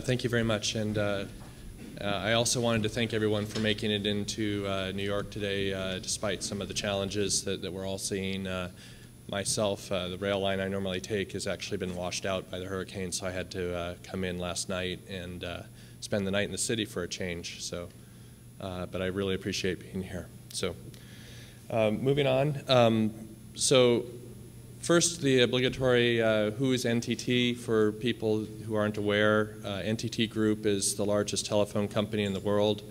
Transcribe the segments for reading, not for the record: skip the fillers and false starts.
Thank you very much. And I also wanted to thank everyone for making it into New York today, despite some of the challenges that we're all seeing. Myself, the rail line I normally take has actually been washed out by the hurricane, so I had to come in last night and spend the night in the city for a change. So, but I really appreciate being here. So, moving on. First, the obligatory who is NTT for people who aren't aware. NTT Group is the largest telephone company in the world,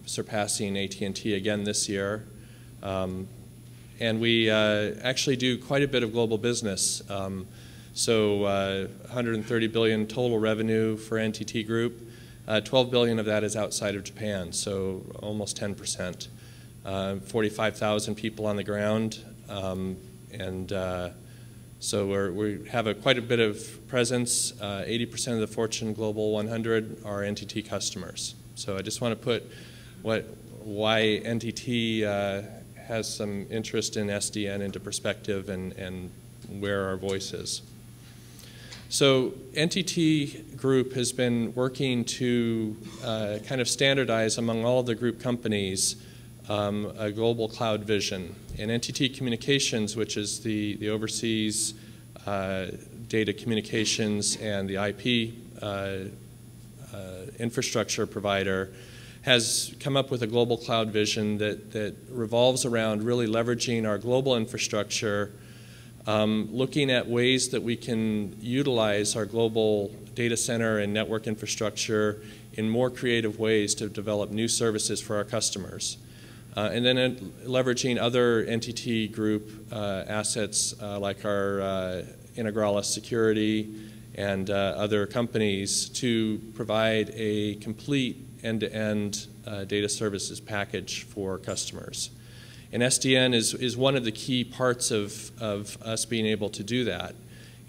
surpassing AT&T again this year. And we actually do quite a bit of global business. 130 billion total revenue for NTT Group. 12 billion of that is outside of Japan, so almost 10%. 45,000 people on the ground. So we have quite a bit of presence. 80% of the Fortune Global 100 are NTT customers. So I just want to put why NTT has some interest in SDN into perspective and where our voice is. So NTT Group has been working to kind of standardize among all of the group companies a global cloud vision. And NTT Communications, which is the overseas data communications and the IP infrastructure provider, has come up with a global cloud vision that revolves around really leveraging our global infrastructure, looking at ways that we can utilize our global data center and network infrastructure in more creative ways to develop new services for our customers. And then leveraging other NTT Group assets like our Integralis Security and other companies to provide a complete end-to-end data services package for customers. And SDN is one of the key parts of us being able to do that.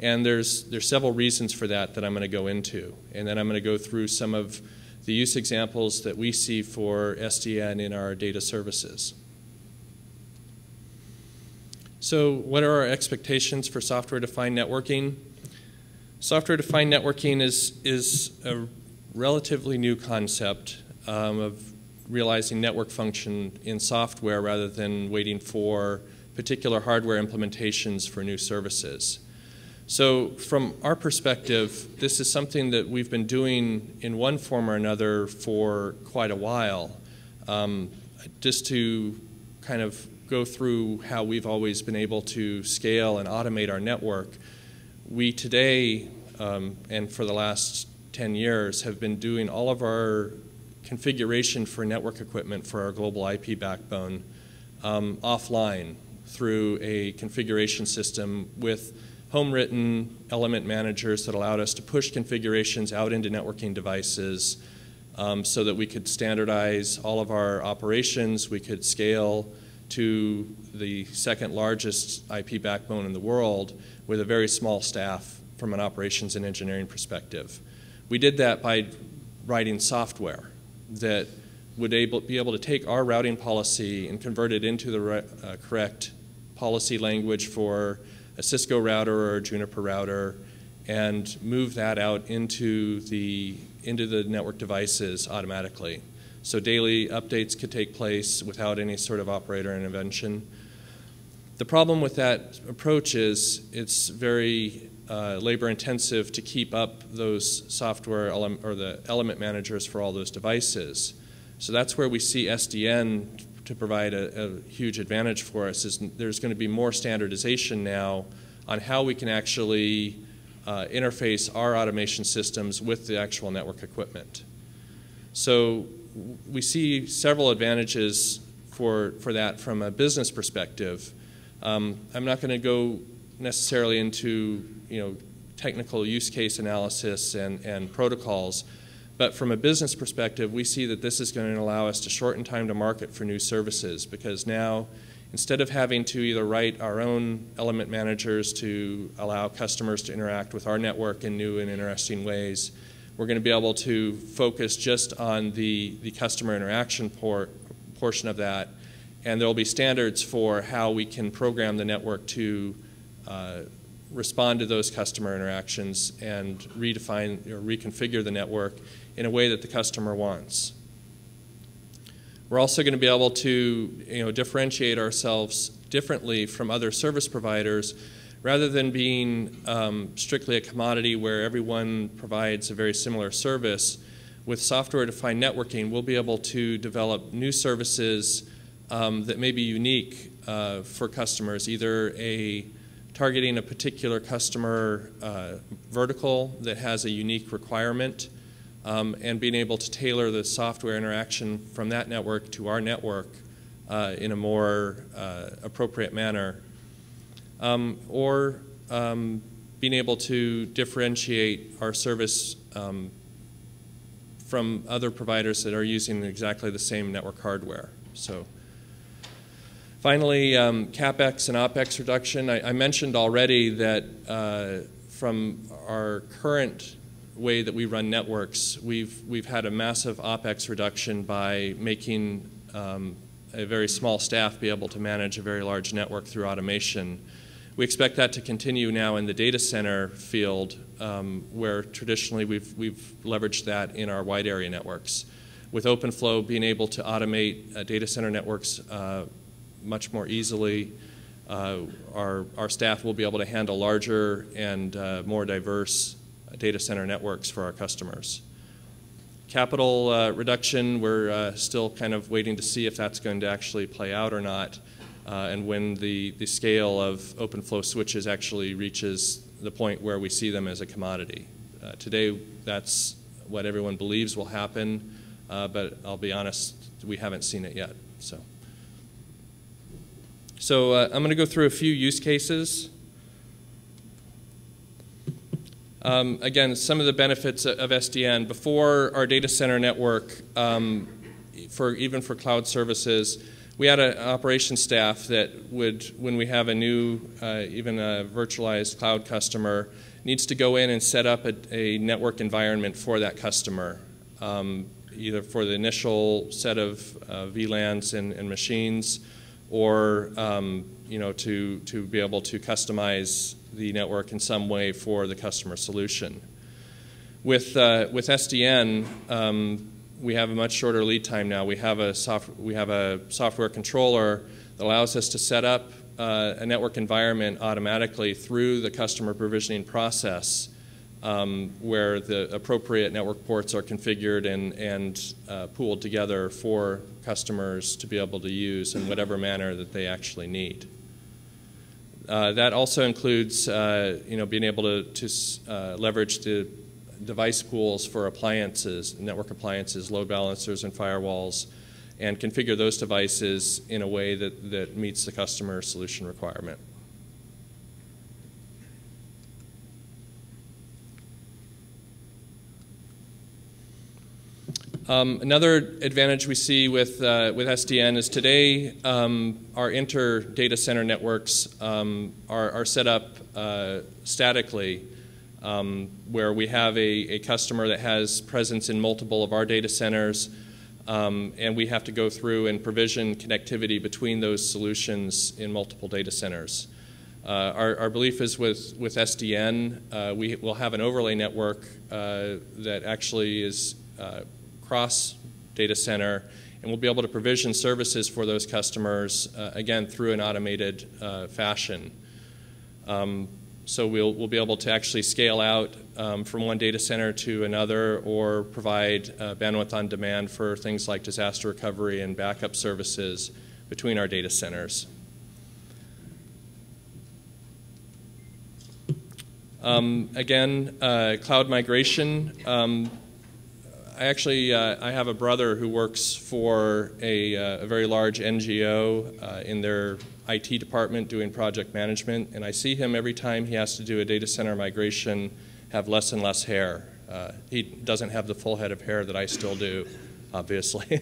And there's several reasons for that I'm going to go into. And then I'm going to go through some of the use examples that we see for SDN in our data services. So what are our expectations for software-defined networking? Software-defined networking is a relatively new concept of realizing network function in software rather than waiting for particular hardware implementations for new services. So from our perspective, this is something that we've been doing in one form or another for quite a while. Just to kind of go through how we've always been able to scale and automate our network, we today, and for the last 10 years, have been doing all of our configuration for network equipment for our global IP backbone offline through a configuration system with home-written element managers that allowed us to push configurations out into networking devices so that we could standardize all of our operations. We could scale to the second largest IP backbone in the world with a very small staff from an operations and engineering perspective. We did that by writing software that would be able to take our routing policy and convert it into the correct policy language for a Cisco router or a Juniper router and move that out into the network devices automatically. So daily updates could take place without any sort of operator intervention. The problem with that approach is it's very labor intensive to keep up those software or the element managers for all those devices. So that's where we see SDN to provide a huge advantage for us. Is there's going to be more standardization now on how we can actually interface our automation systems with the actual network equipment. So we see several advantages for that from a business perspective. I'm not going to go necessarily into technical use case analysis and protocols, but from a business perspective, we see that this is going to allow us to shorten time to market for new services, because now instead of having to either write our own element managers to allow customers to interact with our network in new and interesting ways, we're going to be able to focus just on the customer interaction portion of that, and there will be standards for how we can program the network to respond to those customer interactions and redefine or reconfigure the network in a way that the customer wants. We're also going to be able to differentiate ourselves differently from other service providers rather than being strictly a commodity where everyone provides a very similar service. With software-defined networking, we'll be able to develop new services that may be unique for customers, either targeting a particular customer vertical that has a unique requirement, and being able to tailor the software interaction from that network to our network in a more appropriate manner, or being able to differentiate our service from other providers that are using exactly the same network hardware. So, finally, Capex and Opex reduction. I mentioned already that from our current way that we run networks, we've had a massive Opex reduction by making a very small staff be able to manage a very large network through automation. We expect that to continue now in the data center field, where traditionally we've leveraged that in our wide area networks. With OpenFlow being able to automate data center networks much more easily, our staff will be able to handle larger and more diverse data center networks for our customers. Capital reduction, we're still kind of waiting to see if that's going to actually play out or not, and when the scale of OpenFlow switches actually reaches the point where we see them as a commodity. Today, that's what everyone believes will happen, but I'll be honest, we haven't seen it yet. So I'm going to go through a few use cases. Again, some of the benefits of SDN. Before our data center network, even for cloud services, we had an operations staff that would, when we have a new, even a virtualized cloud customer, needs to go in and set up a network environment for that customer, either for the initial set of VLANs and machines, or to be able to customize the network in some way for the customer solution. With SDN, we have a much shorter lead time now. We have a software controller that allows us to set up a network environment automatically through the customer provisioning process, where the appropriate network ports are configured and pooled together for customers to be able to use in whatever manner that they actually need. That also includes being able to leverage the device pools for appliances, network appliances, load balancers, and firewalls, and configure those devices in a way that meets the customer solution requirement. Another advantage we see with SDN is today our inter-data center networks are set up statically, where we have a customer that has presence in multiple of our data centers, and we have to go through and provision connectivity between those solutions in multiple data centers. Our belief is with SDN, we will have an overlay network that actually is cross data center, and we'll be able to provision services for those customers, again, through an automated fashion. So we'll be able to actually scale out from one data center to another, or provide bandwidth on demand for things like disaster recovery and backup services between our data centers. Again, cloud migration. I have a brother who works for a very large NGO in their IT department doing project management, and I see him every time he has to do a data center migration have less and less hair. He doesn't have the full head of hair that I still do, obviously.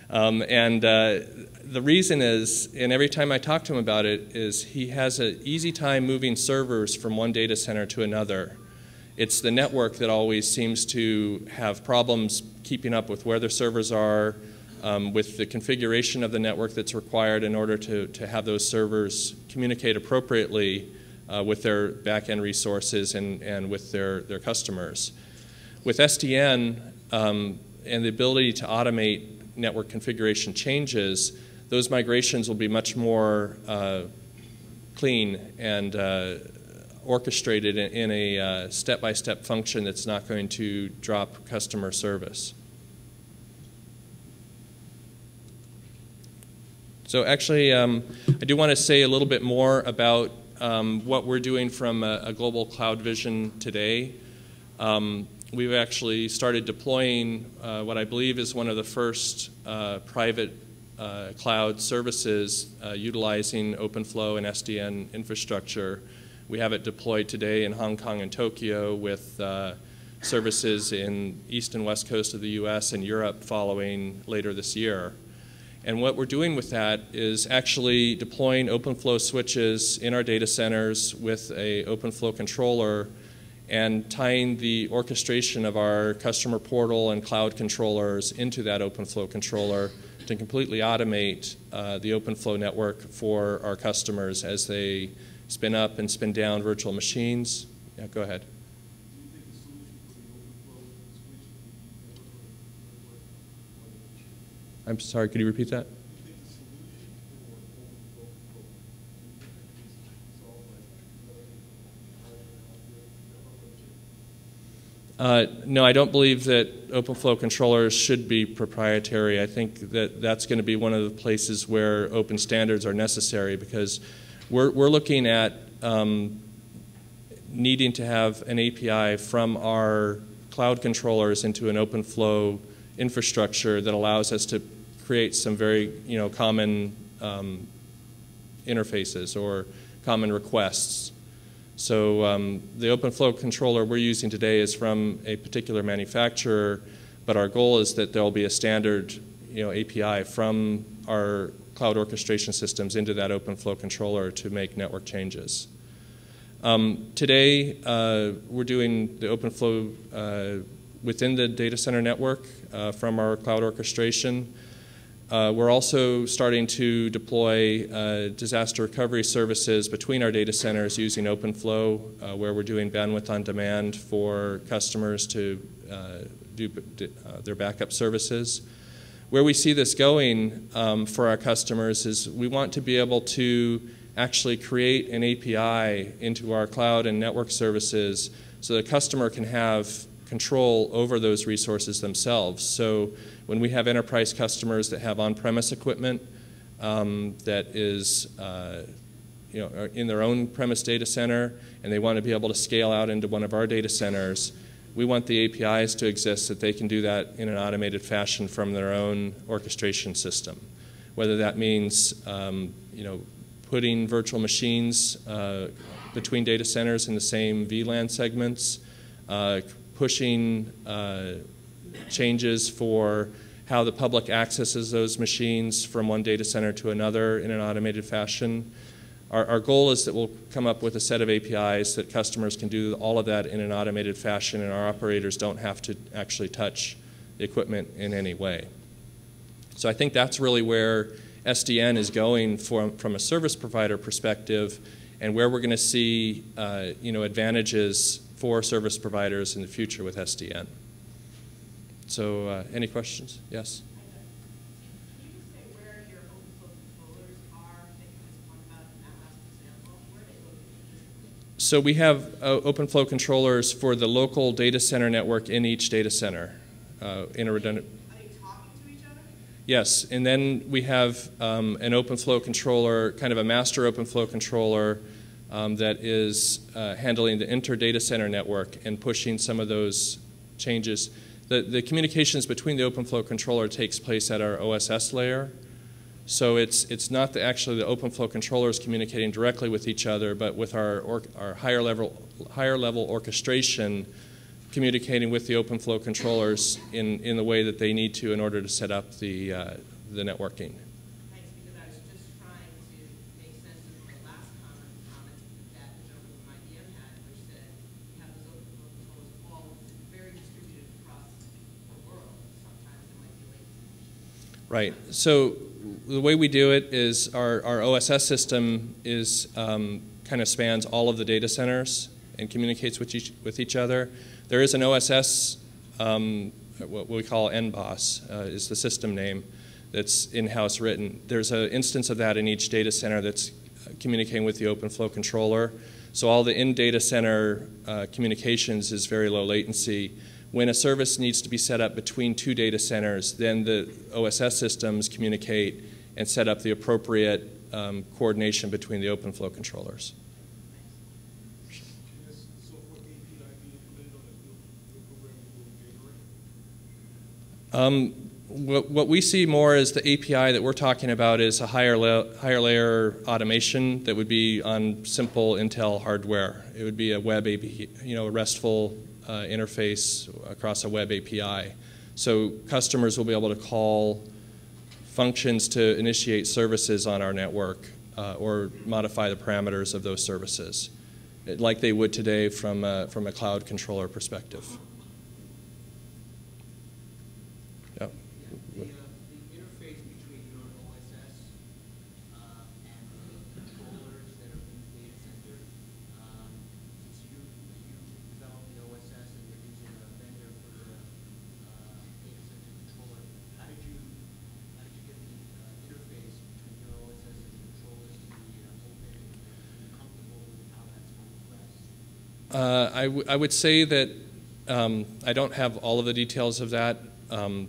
The reason is, and every time I talk to him about it, is he has an easy time moving servers from one data center to another. It's the network that always seems to have problems keeping up with where the servers are, with the configuration of the network that's required in order to have those servers communicate appropriately with their back-end resources and with their customers. With SDN and the ability to automate network configuration changes, those migrations will be much more clean and orchestrated in a step-by-step function that's not going to drop customer service. So actually, I do want to say a little bit more about what we're doing from a global cloud vision today. We've actually started deploying what I believe is one of the first private cloud services utilizing OpenFlow and SDN infrastructure. We have it deployed today in Hong Kong and Tokyo with services in East and West Coast of the US and Europe following later this year. And what we're doing with that is actually deploying OpenFlow switches in our data centers with a OpenFlow controller and tying the orchestration of our customer portal and cloud controllers into that OpenFlow controller to completely automate the OpenFlow network for our customers as they spin up and spin down virtual machines. Yeah, go ahead. I'm sorry, could you repeat that? No, I don't believe that OpenFlow controllers should be proprietary. I think that that's going to be one of the places where open standards are necessary, because we're looking at needing to have an API from our cloud controllers into an OpenFlow infrastructure that allows us to create some very common interfaces or common requests. So the OpenFlow controller we're using today is from a particular manufacturer, but our goal is that there will be a standard API from our cloud orchestration systems into that OpenFlow controller to make network changes. Today we're doing the OpenFlow within the data center network from our cloud orchestration. We're also starting to deploy disaster recovery services between our data centers using OpenFlow, where we're doing bandwidth on demand for customers to do their backup services. Where we see this going for our customers is we want to be able to actually create an API into our cloud and network services so the customer can have control over those resources themselves. So when we have enterprise customers that have on-premise equipment that is in their own premise data center and they want to be able to scale out into one of our data centers, we want the APIs to exist that they can do that in an automated fashion from their own orchestration system. Whether that means putting virtual machines between data centers in the same VLAN segments, pushing changes for how the public accesses those machines from one data center to another in an automated fashion. Our goal is that we'll come up with a set of APIs that customers can do all of that in an automated fashion, and our operators don't have to actually touch the equipment in any way. So I think that's really where SDN is going from a service provider perspective, and where we're going to see advantages for service providers in the future with SDN. So any questions? Yes? Can you say where your OpenFlow controllers are that you just talked about in that last example? Where are they located? So we have OpenFlow controllers for the local data center network in each data center in a redundant. Are they talking to each other? Yes, and then we have an OpenFlow controller, kind of a master OpenFlow controller that is handling the inter-data center network and pushing some of those changes. The communications between the OpenFlow controller takes place at our OSS layer. So it's not actually the OpenFlow controllers communicating directly with each other, but with our higher level orchestration communicating with the OpenFlow controllers in the way that they need to in order to set up the networking. Thanks, because I was just trying to make sense of the last comment that the gentleman from IBM had, which said you have those OpenFlow controllers all very distributed across the world. Sometimes it might be latency. Right. So the way we do it is our OSS system is kind of spans all of the data centers and communicates with each other. There is an OSS, what we call NBOS, is the system name that's in-house written. There's an instance of that in each data center that's communicating with the OpenFlow controller. So all the in-data center communications is very low latency. When a service needs to be set up between two data centers, then the OSS systems communicate and set up the appropriate coordination between the OpenFlow controllers. What we see more as the API that we're talking about is a higher layer automation that would be on simple Intel hardware. It would be a web API, a RESTful interface across a web API. So customers will be able to call functions to initiate services on our network or modify the parameters of those services, like they would today from a cloud controller perspective. The interface between your OSS and the controllers that are in the data center, since you developed the OSS and you're using a vendor for the data center controller, how did you get the interface between your OSS and the controllers to be open and comfortable with how that's compressed? I would say that I don't have all of the details of that. I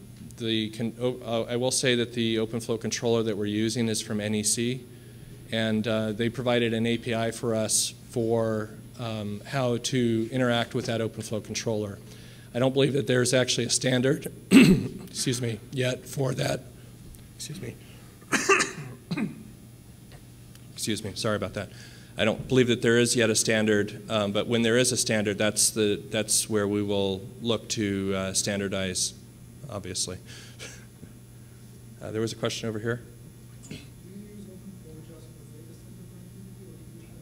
will say that the OpenFlow controller that we're using is from NEC, and they provided an API for us for how to interact with that OpenFlow controller. I don't believe that there's actually a standard, excuse me, yet for that. Excuse me. Excuse me. Sorry about that. I don't believe that there is yet a standard, but when there is a standard, that's where we will look to standardize. Obviously. There was a question over here. Do you use OpenFlow just for data center connectivity, or do you have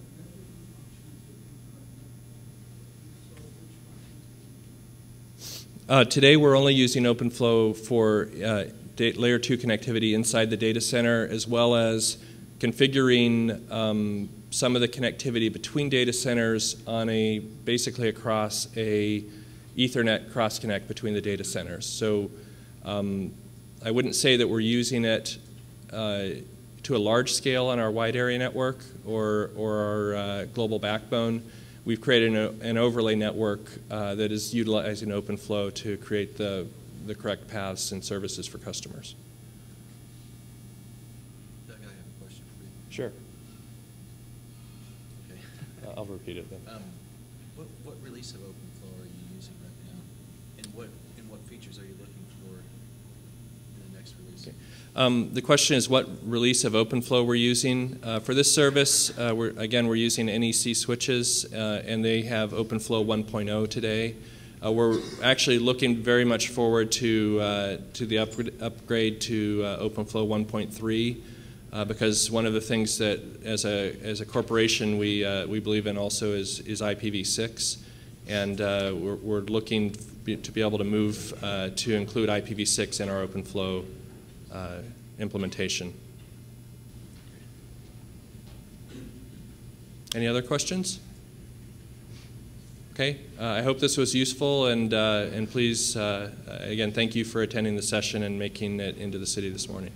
networking functions? Today we're only using OpenFlow for layer 2 connectivity inside the data center, as well as configuring some of the connectivity between data centers on basically across a Ethernet cross-connect between the data centers. So I wouldn't say that we're using it to a large scale on our wide area network or our global backbone. We've created an overlay network that is utilizing OpenFlow to create the correct paths and services for customers. Doug, I have a question for you. Sure. Okay. I'll repeat it then. What release of OpenFlow are you using right now, and what features are you looking for in the next release? Okay. The question is what release of OpenFlow we're using. For this service, we're using NEC switches, and they have OpenFlow 1.0 today. We're actually looking very much forward to the upgrade to OpenFlow 1.3. Because one of the things that, as a corporation, we believe in also is IPv6, and we're looking to be able to move to include IPv6 in our OpenFlow implementation. Any other questions? Okay, I hope this was useful, and please, again, thank you for attending the session and making it into the city this morning.